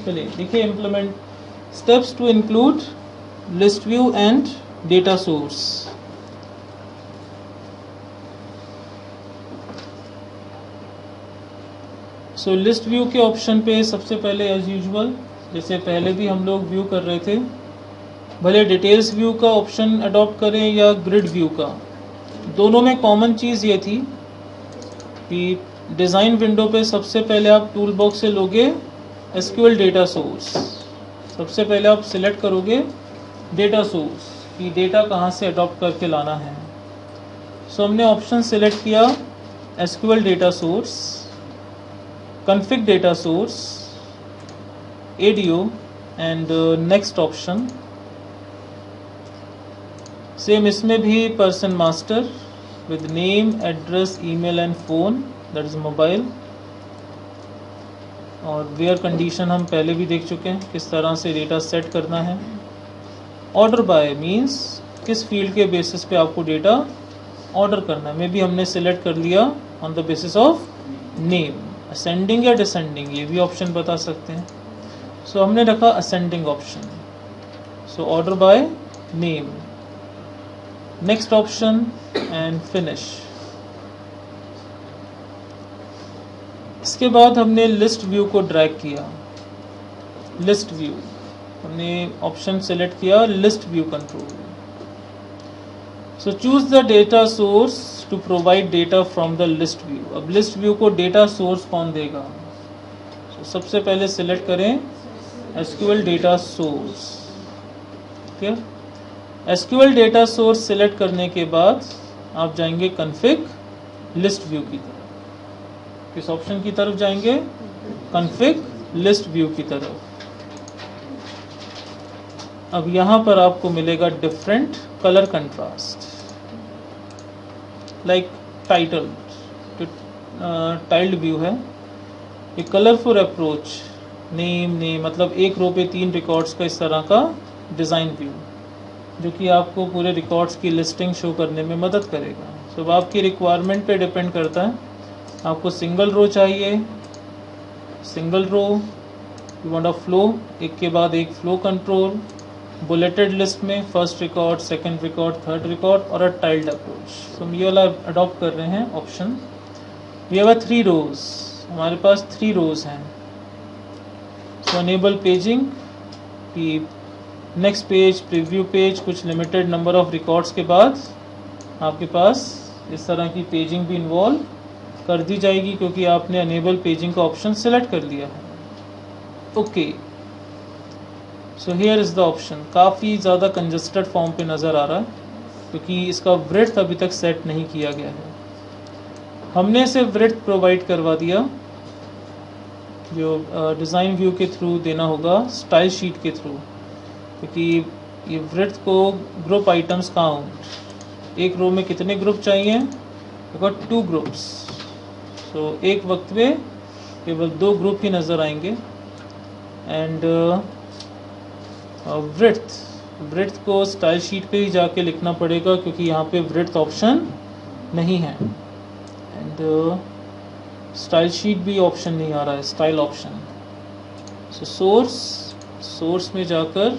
चलिए देखिए implement steps to include list view and data source. So list view के option पे सबसे पहले एज यूजुअल जैसे पहले भी हम लोग व्यू कर रहे थे, भले डिटेल्स व्यू का ऑप्शन अडॉप्ट करें या ग्रिड व्यू का, दोनों में कॉमन चीज़ ये थी कि डिज़ाइन विंडो पे सबसे पहले आप टूल बॉक्स से लोगे एसक्यूएल डेटा सोर्स। सबसे पहले आप सिलेक्ट करोगे डेटा सोर्स कि डेटा कहाँ से अडॉप्ट करके लाना है। सो हमने ऑप्शन सिलेक्ट किया SQL data source, config data source, ADO and next option। Same इसमें भी person master with name, address, email and phone that is mobile। और वेयर कंडीशन हम पहले भी देख चुके हैं किस तरह से डेटा सेट करना है। ऑर्डर बाय मीन्स किस फील्ड के बेसिस पे आपको डेटा ऑर्डर करना है, मे भी हमने सेलेक्ट कर लिया on the basis of name. Ascending या डिसेंडिंग ये भी ऑप्शन बता सकते हैं। सो हमने रखा ascending option. So order by name, next option and finish. इसके बाद हमने लिस्ट व्यू को ड्रैग किया। लिस्ट व्यू हमने ऑप्शन सेलेक्ट किया list view control. So choose the data source to provide data from the list view. अब list view को data source कौन देगा? सबसे पहले सिलेक्ट करें एसक्यूएल डेटा सोर्स। ठीक है, एसक्यूएल डेटा सोर्स सिलेक्ट करने के बाद आप जाएंगे कॉन्फ़िग लिस्ट व्यू की तरफ। किस ऑप्शन की तरफ जाएंगे? कॉन्फ़िग लिस्ट व्यू की तरफ। अब यहां पर आपको मिलेगा different colour contrast, like title tiled view है, एक कलरफुल अप्रोच, नेम मतलब एक रो पे 3 रिकॉर्ड्स का इस तरह का डिज़ाइन व्यू जो कि आपको पूरे रिकॉर्ड्स की लिस्टिंग शो करने में मदद करेगा। सब आपकी रिक्वायरमेंट पे डिपेंड करता है। आपको सिंगल रो चाहिए, single row, you want a flow, एक के बाद एक फ्लो कंट्रोल, बुलेटेड लिस्ट में first record, second record, third record और अ टाइल्ड अप्रोच। तो हम ये वाला अडॉप्ट कर रहे हैं ऑप्शन। वी हैव 3 रोज, हमारे पास 3 रोज हैं। सो अनेबल पेजिंग कि नेक्स्ट पेज, प्रीव्यू पेज, कुछ लिमिटेड नंबर ऑफ रिकॉर्ड्स के बाद आपके पास इस तरह की पेजिंग भी इन्वॉल्व कर दी जाएगी क्योंकि आपने अनेबल पेजिंग का ऑप्शन सेलेक्ट कर लिया है। Okay, so here is the option. काफ़ी ज़्यादा कंजस्टेड फॉर्म पे नज़र आ रहा है क्योंकि इसका ब्रेड्थ अभी तक सेट नहीं किया गया है। हमने इसे ब्रेड्थ प्रोवाइड करवा दिया जो डिज़ाइन व्यू के थ्रू देना होगा, स्टाइल शीट के थ्रू, क्योंकि ये ब्रेड्थ को ग्रुप आइटम्स काउंट, एक रो में कितने ग्रुप चाहिए? अगर 2 ग्रुप्स, सो एक वक्त में केवल 2 ग्रुप ही नज़र आएंगे। एंड ब्रेड्थ को स्टाइल शीट पे ही जाके लिखना पड़ेगा क्योंकि यहाँ पे ब्रेड्थ ऑप्शन नहीं है। एंड स्टाइल शीट भी ऑप्शन नहीं आ रहा है, स्टाइल ऑप्शन। सो सोर्स में जाकर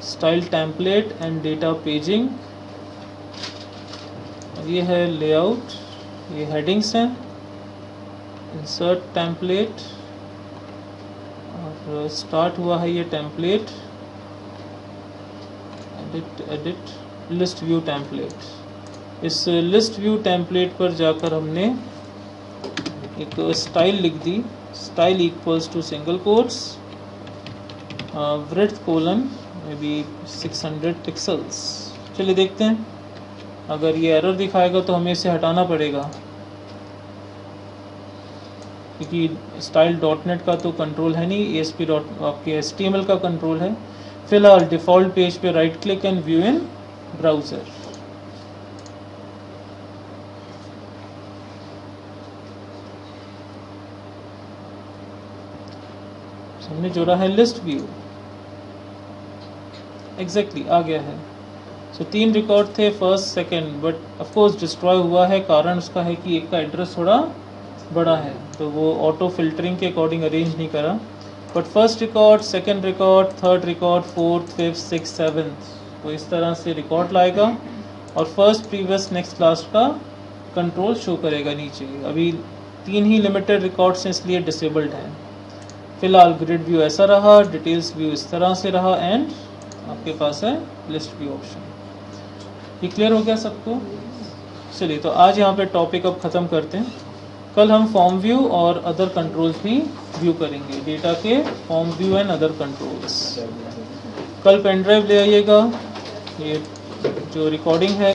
style template and data paging, ये है लेआउट, ये हेडिंग्स हैं, इंसर्ट टेम्पलेट, और स्टार्ट हुआ है ये template, edit list view template. इस लिस्ट व्यू टेम्पलेट पर जाकर हमने एक स्टाइल लिख दी, style equals to single quotes breadth colon may be 600 pixels. चलिए देखते हैं, अगर ये एरर दिखाएगा तो हमें इसे हटाना पड़ेगा क्योंकि स्टाइल .NET का तो कंट्रोल है नहीं, ASP आपके HTML का कंट्रोल है। फिलहाल डिफ़ॉल्ट पेज पे right click and view in browser. हमने जोड़ा है लिस्ट व्यू, एग्जैक्टली आ गया है। सो 3 रिकॉर्ड थे, first second, but of course destroy हुआ है। कारण उसका है कि एक का एड्रेस थोड़ा बड़ा है, तो वो ऑटो फिल्टरिंग के अकॉर्डिंग अरेंज नहीं करा। But first record, second record, third record, fourth, fifth, six, seventh, तो इस तरह से रिकॉर्ड लाएगा और फर्स्ट, प्रीवियस, नेक्स्ट, लास्ट का कंट्रोल शो करेगा नीचे। अभी 3 ही लिमिटेड रिकॉर्ड्स हैं इसलिए डिसेबल्ड है। फिलहाल ग्रिड व्यू ऐसा रहा, डिटेल्स व्यू इस तरह से रहा, एंड आपके पास है लिस्ट व्यू ऑप्शन। ये क्लियर हो गया सबको? चलिए, तो आज यहाँ पे टॉपिक अब ख़त्म करते हैं। कल हम फॉर्म व्यू और अदर कंट्रोल्स भी व्यू करेंगे, डेटा के form view and other controls. कल पेन ड्राइव ले आइएगा, ये जो रिकॉर्डिंग है